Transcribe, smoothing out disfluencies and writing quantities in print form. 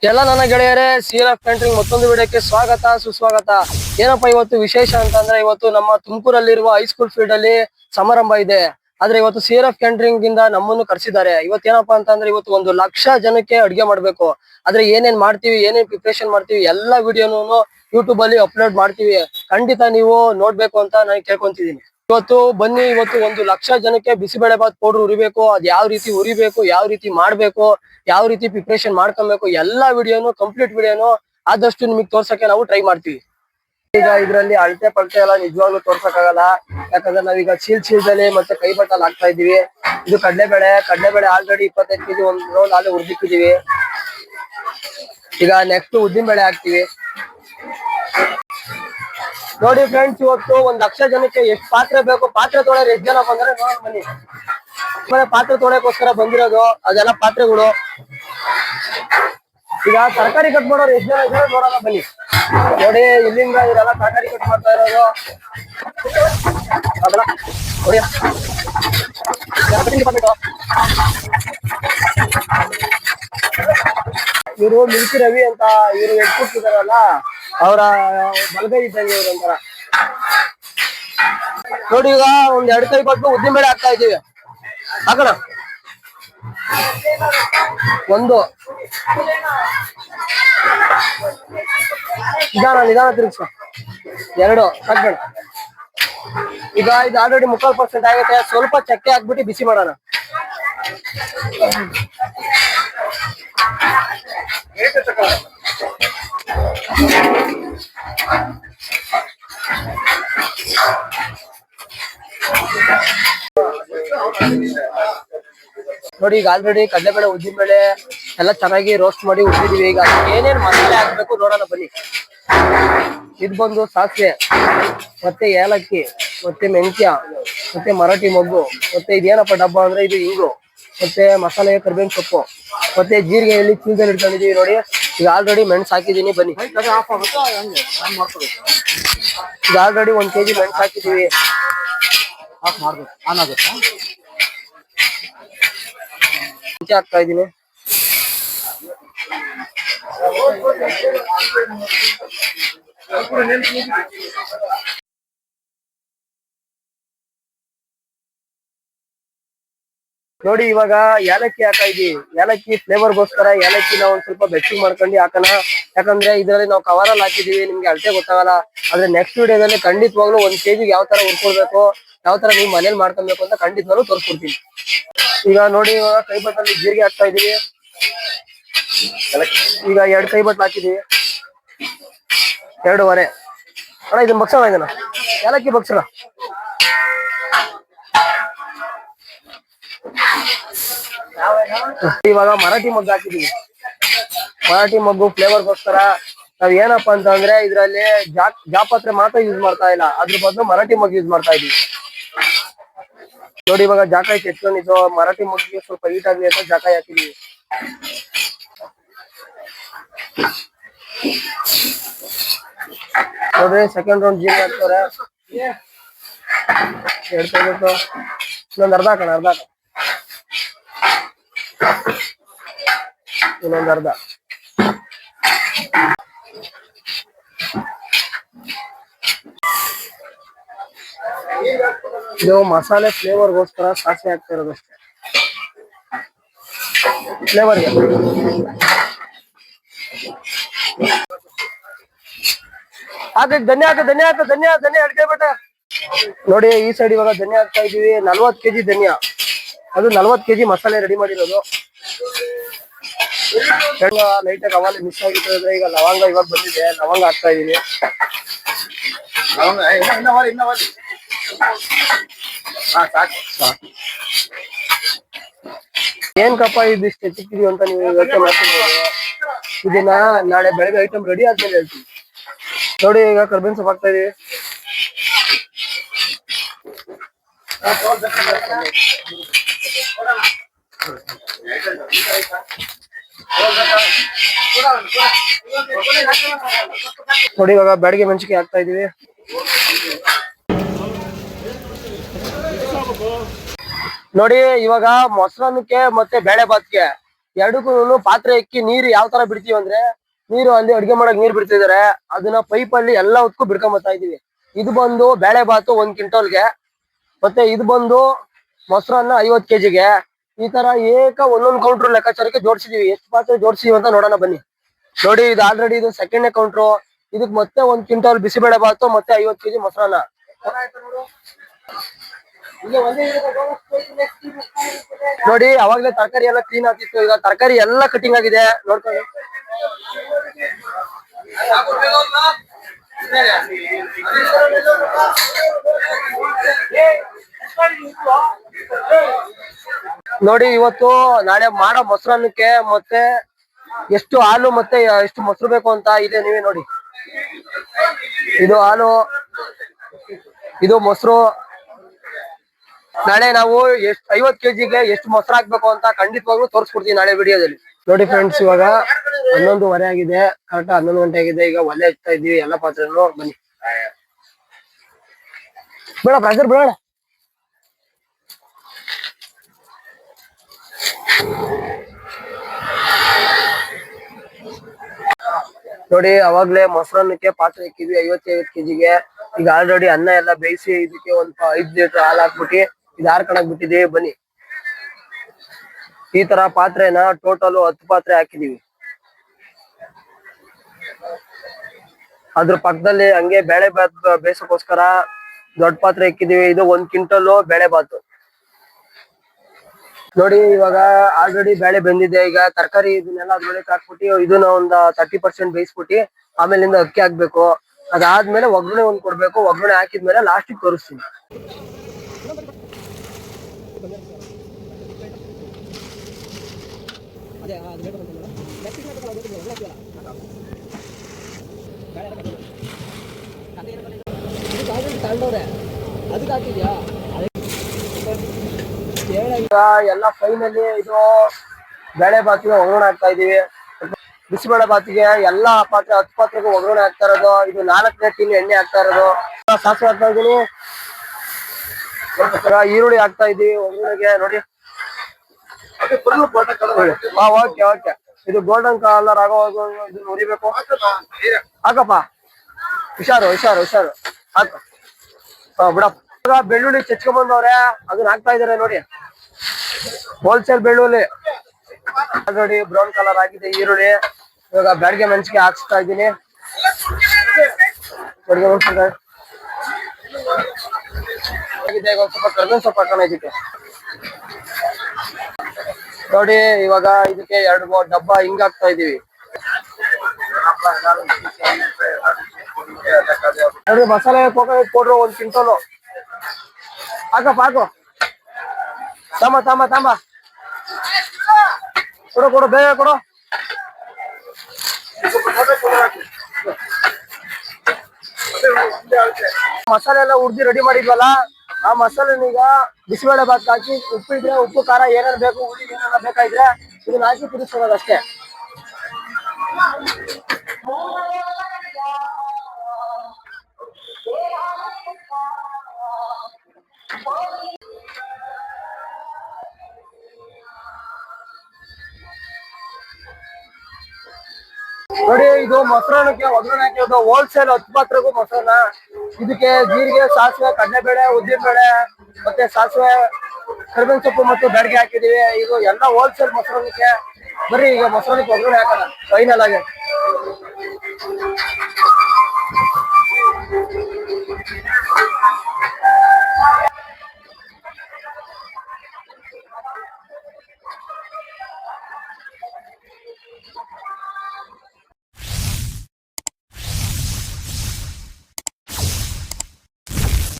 ಎಲ್ಲ ನನ್ನ ಗೆಳೆಯರೇ, CRF ಕ್ಯಾಂಟರಿಂಗ್ ಮತ್ತೊಂದು ವಿಡಿಯೋಕ್ಕೆ ಸ್ವಾಗತ ಸುಸ್ವಾಗತ. ಏನಪ್ಪಾ ಇವತ್ತು ವಿಶೇಷ ಅಂತಂದ್ರೆ, ಇವತ್ತು ನಮ್ಮ ತುಮಕೂರಲ್ಲಿರುವ ಹೈಸ್ಕೂಲ್ ಫೀಲ್ಡ್ ಅಲ್ಲಿ ಸಮಾರಂಭ ಇದೆ. ಆದ್ರೆ ಇವತ್ತು CRF ಕ್ಯಾಂಟರಿಂಗ್ ಇಂದ ನಮ್ಮನ್ನು ಕರೆಸಿದ್ದಾರೆ. ಇವತ್ತೇನಪ್ಪಾ ಅಂತಂದ್ರೆ, ಇವತ್ತು 1,00,000 ಜನಕ್ಕೆ ಅಡ್ಗೆ ಮಾಡ್ಬೇಕು. ಆದ್ರೆ ಏನೇನ್ ಮಾಡ್ತೀವಿ, ಏನೇನ್ ಪ್ರಿಪರೇಷನ್ ಮಾಡ್ತೀವಿ, ಎಲ್ಲಾ ವಿಡಿಯೋನು ಯೂಟ್ಯೂಬ್ ಅಲ್ಲಿ ಅಪ್ಲೋಡ್ ಮಾಡ್ತೀವಿ. ಖಂಡಿತ ನೀವು ನೋಡ್ಬೇಕು ಅಂತ ನಾನು ಕೇಳ್ಕೊಂತಿದೀನಿ. ಇವತ್ತು ಬನ್ನಿ, ಇವತ್ತು 1,00,000 ಜನಕ್ಕೆ ಬಿಸಿಬೇಳೆ ಬಾತ್ ಪೌಡರ್ ಉರಿಬೇಕು. ಅದ್ ಯಾವ ರೀತಿ ಉರಿಬೇಕು, ಯಾವ ರೀತಿ ಮಾಡ್ಬೇಕು, ಯಾವ ರೀತಿ ಪ್ರಿಪರೇಷನ್ ಮಾಡ್ಕೊಬೇಕು, ಎಲ್ಲಾ ವಿಡಿಯೋನು ಕಂಪ್ಲೀಟ್ ವಿಡಿಯೋನು ಆದಷ್ಟು ನಿಮಗೆ ತೋರ್ಸಕ್ಕೆ ನಾವು ಟ್ರೈ ಮಾಡ್ತೀವಿ. ಈಗ ಇದ್ರಲ್ಲಿ ಅಳತೆ ಪಳತೆ ಎಲ್ಲ ನಿಜವಾಗ್ಲೂ ತೋರ್ಸಕ್ಕಾಗಲ್ಲ. ಯಾಕಂದ್ರೆ ನಾವೀಗ ಚೀಲದಲ್ಲಿ ಮತ್ತೆ ಕೈ ಬಟ್ಟಲ್ಲಿ ಹಾಕ್ತಾ ಇದೀವಿ. ಇದು ಕಡಲೆಬೇಳೆ ಆಲ್ರೆಡಿ 25 kg ಒಂದ್ ರೋಲ್ ಆಲೆ ಹುರಿದಿಕ್ಕಿದೀವಿ. ಈಗ ನೆಕ್ಸ್ಟ್ ಉದ್ದಿನ ಬೇಳೆ ಹಾಕ್ತಿವಿ. ನೋಡಿ ಫ್ರೆಂಡ್ಸ್, ಇವತ್ತು 1,00,000 ಜನಕ್ಕೆ ಎಷ್ಟು ಪಾತ್ರೆ ಬೇಕು, ಪಾತ್ರೆ ತೊಳೆಯೋರು ಎಷ್ಟು ಜನ ಬಂದ್ರೆ ನೋಡೋಣ ಬನ್ನಿ. ಪಾತ್ರೆ ತೊಳೆಯೋಕೋಸ್ಕರ ಬಂದಿರೋದು ಅದೆಲ್ಲ ಪಾತ್ರೆಗಳು. ಈಗ ತರಕಾರಿ ಕಟ್ ಮಾಡೋರು ಎಷ್ಟು ಜನ ಇದ್ದಾರೆ ನೋಡೋಣ ಬನ್ನಿ. ನೋಡಿ, ಇಲ್ಲಿಂದ ಇವರೆಲ್ಲ ತರಕಾರಿ ಕಟ್ ಮಾಡ್ತಾ ಇರೋದು. ನೋಡಿ, ಇವರು ಮಿಲ್ಕಿ ರವಿ ಅಂತ ಇವರು ಎಟ್ಕೊಟ್ಟಿದಾರಲ್ಲ, ಅವರ ಬಲಗೈ ಇದ್ದಂಗೆ ಇವ್ರು ಒಂಥರ. ನೋಡಿ, ಈಗ ಒಂದ್ 2 ಕೈ ಕೊಟ್ಟು ಉದ್ದಿನ ಬೇಳೆ ಹಾಕ್ತಾ ಇದೀವಿ. ಹಾಕೋಣ. ಒಂದು ನಿಧಾನ ತಿರುಗಿಸ. 2 ಹಾಕ್ಬೇಡ. ಈಗ ಇದು ಆಲ್ರೆಡಿ 3/4% ಆಗುತ್ತೆ. ಸ್ವಲ್ಪ ಚಕ್ಕೆ ಹಾಕ್ಬಿಟ್ಟು ಬಿಸಿ ಮಾಡೋಣ. ನೋಡಿ, ಈಗ ಆಲ್ರೆಡಿ ಕಡಲೆಬೇಳೆ ಉದ್ದಿನ ಬೇಳೆ ಎಲ್ಲ ಚೆನ್ನಾಗಿ ರೋಸ್ಟ್ ಮಾಡಿ ಉದ್ದಿದೀವಿ. ಈಗ ಏನೇನ್ ಮಸಾಲೆ ಹಾಕ್ಬೇಕು ನೋಡೋಣ ಬನ್ನಿ. ಇದು ಬಂದು ಸಾಸಿವೆ, ಮತ್ತೆ ಏಲಕ್ಕಿ, ಮತ್ತೆ ಮೆಂತ್ಯ, ಮತ್ತೆ ಮರಾಠಿ ಮೊಗ್ಗು, ಮತ್ತೆ ಇದೇನಪ್ಪ ಡಬ್ಬ ಅಂದ್ರೆ ಇದು ಇಂಗು, ಮತ್ತೆ ಮಸಾಲೆ ಕರಿಬೇವಿನ ಸೊಪ್ಪು, ಮತ್ತೆ ಜೀರಿಗೆ ಎಲ್ಲಿ ಚೀಲದಲ್ಲಿ ಇಟ್ಕೊಂಡಿದೀವಿ. ನೋಡಿ, ಈಗ ಆಲ್ರೆಡಿ ಮೆಣಸು ಹಾಕಿದೀನಿ ಬನ್ನಿ. ಈಗ ಆಲ್ರೆಡಿ 1 kg ಮೆಣಸು ಹಾಕಿದೀವಿ. ಹಾಕ್ತಾ ಇದೀನಿ. ನೋಡಿ, ಇವಾಗ ಏಲಕ್ಕಿ ಹಾಕಾ ಇದೀವಿ. ಏಲಕ್ಕಿ ಫ್ಲೇವರ್ಗೋಸ್ಕರ ಏಲಕ್ಕಿನ ಒಂದ್ ಸ್ವಲ್ಪ ಬೆಚ್ಚಗೆ ಮಾಡ್ಕೊಂಡು ಹಾಕೋಣ. ಯಾಕಂದ್ರೆ ಇದ್ರಲ್ಲಿ ನಾವು ಕವರಲ್ಲಿ ಹಾಕಿದೀವಿ, ನಿಮ್ಗೆ ಅಳತೆ ಗೊತ್ತಾಗಲ್ಲ. ಆದ್ರೆ ನೆಕ್ಸ್ಟ್ ವಿಡಿಯೋದಲ್ಲಿ ಖಂಡಿತವಾಗ್ಲೂ 1 kg ಯಾವ ತರ ಹುರ್ಕೊಳ್ಬೇಕು, ಯಾವ ತರ ನೀವು ಮನೇಲಿ ಮಾಡ್ಕೊಬೇಕು ಅಂತ ಖಂಡಿತವಾಗ್ಲೂ ತೋರಿಸ್ಕೊಡ್ತೀನಿ. ಈಗ ನೋಡಿ, ಇವಾಗ ಕೈ ಬಟ್ಟಲ್ಲಿ ಜೀರಿಗೆ ಹಾಕ್ತಾ ಇದೀವಿ. ಈಗ 2 ಕೈ ಬಟ್ಟಲು ಹಾಕಿದೀವಿ. 2.5 ಅಣ್ಣ, ಇದನ್ನ ಬಗ್ಸೋಣ. ಇದನ್ನ ಏಲಕ್ಕಿ ಬಗ್ಸೋಣ. ಇವಾಗ ಮರಾಠಿ ಮೊಗ್ಗು ಹಾಕಿದೀವಿ. ಮರಾಠಿ ಮೊಗ್ಗು ಫ್ಲೇವರ್ಗೋಸ್ಕರ ನಾವ್ ಏನಪ್ಪಾ ಅಂತಂದ್ರೆ ಇದ್ರಲ್ಲಿ ಜಾಪತ್ರೆ ಮಾತ್ರ ಯೂಸ್ ಮಾಡ್ತಾ ಇಲ್ಲ, ಅದ್ರ ಬದಲು ಮರಾಠಿ ಮೊಗ್ಗು ಯೂಸ್ ಮಾಡ್ತಾ ಇದೀವಿ. ನೋಡಿ, ಇವಾಗ ಜಾಕಾಯಿ ಕೆತ್ಕೊಂಡಿದ್ದು ಮರಾಠಿ ಮೊಗ್ಗಿಗೆ ಸ್ವಲ್ಪ ಹೀಟ್ ಆಗಲಿ ಅಂತ ಜಾಕಾಯಿ ಹಾಕಿದೀವಿ. ನೋಡ್ರಿ, ಸೆಕೆಂಡ್ ರೌಂಡ್ ಜೀರಿಗೆ ಹಾಕ್ತಾರೆ. 2 ತೆಗೆದು ಇನ್ನೊಂದು ಅರ್ಧ ಹಾಕೋಣ. ಇನ್ನೊಂದು ಅರ್ಧ. ಇದು ಮಸಾಲೆ ಫ್ಲೇವರ್ಗೋಸ್ಕರ ಸಾಸಿವೆ ಹಾಕ್ತಾ ಇರೋದಷ್ಟೇ, ಫ್ಲೇವರ್ಗೆ. ಹಾಗೆ ಧನ್ಯ ಅಡ್ಗೆ ಬೇಟ. ನೋಡಿ, ಈ ಸೈಡ್ ಇವಾಗ ಧನ್ಯ ಹಾಕ್ತಾ ಇದೀವಿ. 40 kg ಧನ್ಯ, ಅದು 40 kg ಮಸಾಲೆ ರೆಡಿ ಮಾಡಿರೋದು. ಲೈಟ್ ಆಗಿ ಅವಾಲೆ ಮಿಸ್ ಆಗಿರ್ತದೆ. ಈಗ ಲವಂಗ ಇವಾಗ ಬಂದಿದೆ, ಲವಂಗ ಹಾಕ್ತಾ ಇದೀನಿ. ಏನ್ ಕಪ್ಪ ಇದಿಷ್ಟು ಹೆಚ್ಚಿಕ್ಕಿದೀವಿ ಅಂತ ನೀವು ಯೋಚನೆ ಮಾಡ್ತಿರ್ಬೋದು. ಇದನ್ನ ನಾಳೆ ಬೆಳಗ್ಗೆ ಐಟಮ್ ರೆಡಿ ಆದ್ಮೇಲೆ ಹೇಳ್ತೀನಿ. ನೋಡಿ, ಈಗ ಕರ್ಬೇವಿನ ಸೊಪ್ಪು ಹಾಕ್ತಾ ಇದೀವಿ. ನೋಡಿ, ಇವಾಗ ಬ್ಯಾಡಗಿ ಮೆಣಸಿನಕಾಯಿ ಹಾಕ್ತಾ ಇದೀವಿ. ನೋಡಿ, ಇವಾಗ ಮೊಸರನ್ನಕ್ಕೆ ಮತ್ತೆ ಬೇಳೆ ಬಾತ್ಗೆ ಎರಡಕ್ಕೂ ಪಾತ್ರೆ ಇಕ್ಕಿ ನೀರು ಯಾವ ತರ ಬಿಡ್ತೀವಿ ಅಂದ್ರೆ, ನೀರು ಅಲ್ಲಿ ಅಡ್ಗೆ ಮಾಡಕ್ ನೀರ್ ಬಿಡ್ತಿದಾರೆ, ಅದನ್ನ ಪೈಪ್ ಅಲ್ಲಿ ಎಲ್ಲ ಹೊತ್ಕು ಬಿಡ್ಕೊಂಬತ್ತಾ ಇದೀವಿ. ಇದು ಬಂದು ಬೇಳೆ ಬಾತು 1 ಕ್ವಿಂಟಲ್ಗೆ, ಮತ್ತೆ ಇದು ಬಂದು ಮೊಸರನ್ನ 50 kgಗೆ. ಈ ತರ ಒಂದೊಂದು ಕೌಂಟ್ರ್ ಲೆಕ್ಕಾಚಾರಕ್ಕೆ ಜೋಡಿಸಿದೀವಿ. ಎಷ್ಟು ಪಾತ್ರೆ ಜೋಡಿಸಿದೀವಿ ಅಂತ ನೋಡೋಣ ಬನ್ನಿ. ನೋಡಿ, ಇದು ಆಲ್ರೆಡಿ ಇದು ಸೆಕೆಂಡ್ನೇ ಕೌಂಟ್ರು. ಇದಕ್ ಮತ್ತೆ 1 ಕ್ವಿಂಟಲ್ ಬಿಸಿಬೇಳೆ ಬಾತು ಮತ್ತೆ 50 kg ಮೊಸರನ್ನ. ನೋಡಿ, ಅವಾಗ್ಲೇ ತರಕಾರಿ ಎಲ್ಲ ಕ್ಲೀನ್ ಆಗ್ತಿತ್ತು, ಈಗ ತರಕಾರಿ ಎಲ್ಲ ಕಟಿಂಗ್ ಆಗಿದೆ ನೋಡ್ಕೊಳ್ಳಿ. ನೋಡಿ, ಇವತ್ತು ನಾಳೆ ಮಾಡೋ ಮೊಸರನ್ನಕ್ಕೆ ಮತ್ತೆ ಎಷ್ಟು ಹಾಲು ಮತ್ತೆ ಎಷ್ಟು ಮೊಸರು ಬೇಕು ಅಂತ ಇದೆ, ನೀವೇ ನೋಡಿ. ಇದು ಹಾಲು, ಇದು ಮೊಸರು. ನಾಳೆ ನಾವು 50 kgಗೆ ಎಷ್ಟು ಮೊಸರು ಹಾಕ್ಬೇಕು ಅಂತ ಖಂಡಿತವಾಗ್ಲೂ ತೋರಿಸ್ಕೊಡ್ತೀವಿ ನಾಳೆ ವಿಡಿಯೋದಲ್ಲಿ. ನೋಡಿ ಫ್ರೆಂಡ್ಸ್, ಇವಾಗ 11:15 ಆಗಿದೆ, ಕರೆಕ್ಟ್ 11 ಗಂಟೆ ಆಗಿದೆ. ಈಗ ಒಲೆ ಹಚ್ತಾ ಇದೀವಿ ಎಲ್ಲ ಪಾತ್ರೆನೂ. ಬನ್ನಿ, ಬೇಡ ಪ್ರೆಷರ್ ಬೇಡ. ನೋಡಿ, ಅವಾಗ್ಲೇ ಮೊಸರನ್ನಕ್ಕೆ ಪಾತ್ರೆ ಇಕ್ಕಿದ್ವಿ 50 kgಗೆ. ಈಗ ಆಲ್ರೆಡಿ ಅನ್ನ ಎಲ್ಲ ಬೇಯಿಸಿ ಇದಕ್ಕೆ ಒಂದು 5 ಲೀಟರ್ ಹಾಲು ಹಾಕ್ಬಿಟ್ಟು ಇದು ಹಾರ್ಕಣಕ್ ಬಿಟ್ಟಿದೀವಿ. ಬನ್ನಿ, ಈ ತರ ಪಾತ್ರೆನ ಟೋಟಲ್ 10 ಪಾತ್ರೆ ಹಾಕಿದೀವಿ. ಅದ್ರ ಪಕ್ಕದಲ್ಲಿ ಹಂಗೆ ಬೇಳೆ ಬಾತ್ ಬೇಯಿಸೋಕೋಸ್ಕರ ದೊಡ್ಡ ಪಾತ್ರೆ ಇಕ್ಕಿದೀವಿ. ಇದು 1 ಕ್ವಿಂಟಲ್ ಬೇಳೆ ಬಾತು. ನೋಡಿ, ಇವಾಗ ಆಲ್ರೆಡಿ ಬೇಳೆ ಬೆಂದಿದೆ. ಈಗ ತರಕಾರಿ ಇದನ್ನೆಲ್ಲ ಅದ್ರೊಳಗೆ ಹಾಕ್ಬಿಟ್ಟು ಇದನ್ನ ಒಂದು 30% ಬೇಯಿಸ್ಬಿಟ್ಟು ಆಮೇಲಿಂದ ಅಕ್ಕಿ ಹಾಕ್ಬೇಕು. ಅದಾದ್ಮೇಲೆ ಒಗ್ಗರಣೆ ಒಂದ್ ಕೊಡ್ಬೇಕು. ಒಗ್ಗರಣೆ ಹಾಕಿದ್ಮೇಲೆ ಲಾಸ್ಟಿಗೆ ತೋರಿಸ್ತೀನಿ. ಅದಕ್ಕೆ ಹಾಕಿದ್ಯಾ ಎಲ್ಲ ಫೈನಲಿ ಇದು ಬೇಳೆ ಬಾತಿಗೆ ಒಗ್ಗರಣೆ ಹಾಕ್ತಾ ಇದೀವಿ. ಬಿಸಿಬೇಳೆ ಬಾತಿಗೆ ಎಲ್ಲಾ ಪಾತ್ರೆ 10 ಪಾತ್ರೆಗೂ ಒಗ್ಗರಣೆ ಹಾಕ್ತಾ ಇರೋದು. ಇದು 4ನೇ ಟಿನ್ ಎಣ್ಣೆ ಹಾಕ್ತಾ ಇರೋದು. ಸಾಸಿವೆ ಹಾಕ್ತಾ ಇದೀನಿ, ಈರುಳ್ಳಿ ಹಾಕ್ತಾ ಇದೀವಿ ಒಗ್ಗರಣೆಗೆ. ನೋಡಿ, ಓಕೆ ಓಕೆ. ಇದು ಗೋಲ್ಡನ್ ಕಲರ್ ಆಗೋವಾಗ ಇದನ್ನ ಉರಿಬೇಕು. ಹಾಕಪ್ಪ, ಹುಷಾರು ಹುಷಾರು ಹುಷಾರು, ಹಾಕ. ಬಿಡಪ್ಪ. ಬೆಳ್ಳುಳ್ಳಿ ಚೆಚ್ಕೊಂಡ್ ಬಂದವ್ರೆ, ಅದನ್ನ ಹಾಕ್ತಾ ಇದಾರೆ ನೋಡಿ. ಹೋಲ್ಸೇಲ್ ಬೆಳ್ಳುಳ್ಳಿ ಆಲ್ರೆಡಿ ಬ್ರೌನ್ ಕಲರ್ ಆಗಿದೆ ಈರುಳ್ಳಿ. ಇವಾಗ ಬ್ಯಾಡ್ಗೆ ಮೆಣಸಿಗೆ ಹಾಕ್ಸ್ತಾ ಇದ್ದೀನಿ. ಬ್ಯಾಡ್ಗೆ ಮೆಣಸಿನಕಾಯಿ ಆಗಿದೆ. ಈಗ ಸ್ವಲ್ಪ ಕರ್ಬೇವಿನ ಸೊಪ್ಪು ಹಾಕೋಣ ಇದಕ್ಕೆ. ನೋಡಿ, ಇವಾಗ ಇದಕ್ಕೆ 2 ಡಬ್ಬ ಹಿಂಗ್ ಹಾಕ್ತಾ ಇದೀವಿ. ನೋಡಿ, ಮಸಾಲೆ ಕೋಕೋನಟ್ ಪೌಡ್ರು 1 ಕ್ವಿಂಟಲ್ ಹಾಕಪ್ಪ, ಹಾಕು. ತಮ್ಮ ತಮ್ಮ ತಮ್ಮ ಕೊಡು ಕೊಡು, ಬೇಗ ಕೊಡು. ಮಸಾಲೆ ಎಲ್ಲ ಹುರ್ದಿ ರೆಡಿ ಮಾಡಿದ್ವಲ್ಲ, ಆ ಮಸಾಲೆನೀಗ ಬಿಸಿಬೇಳೆ ಬಾತ್ ಹಾಕಿ, ಉಪ್ಪಿದ್ರೆ ಉಪ್ಪು ಖಾರ ಏನೇನು ಬೇಕು, ಹುಳಿ ಏನೆಲ್ಲ ಬೇಕಾಗಿದ್ರೆ ಇದನ್ನ ಹಾಕಿ ಕುದಿಸ್ಕೊಳ್ಳೋದು ಅಷ್ಟೇ. ನೋಡಿ, ಇದು ಮೊಸರನ್ನಕ್ಕೆ ಒಗ್ಗರಣೆ ಹಾಕಿರೋದು ಹೋಲ್ಸೇಲ್ 10 ಪಾತ್ರೆಗೂ ಮೊಸರನ್ನ. ಇದಕ್ಕೆ ಜೀರಿಗೆ, ಸಾಸಿವೆ, ಕಡಲೆಬೇಳೆ, ಉದ್ದಿನಬೇಳೆ ಮತ್ತೆ ಸಾಸಿವೆ, ಕರಿಬೇವಿನ ಸೊಪ್ಪು ಮತ್ತು ಬ್ಯಾಡ್ಗೆ ಹಾಕಿದೀವಿ. ಇದು ಎಲ್ಲ ಹೋಲ್ಸೇಲ್ ಮೊಸರನ್ನಕ್ಕೆ. ಬರ್ರಿ, ಈಗ ಮೊಸರನ್ನಕ್ಕೆ ಒಗ್ಗರಣೆ ಹಾಕೋಣ ಫೈನಲ್ ಆಗಿ.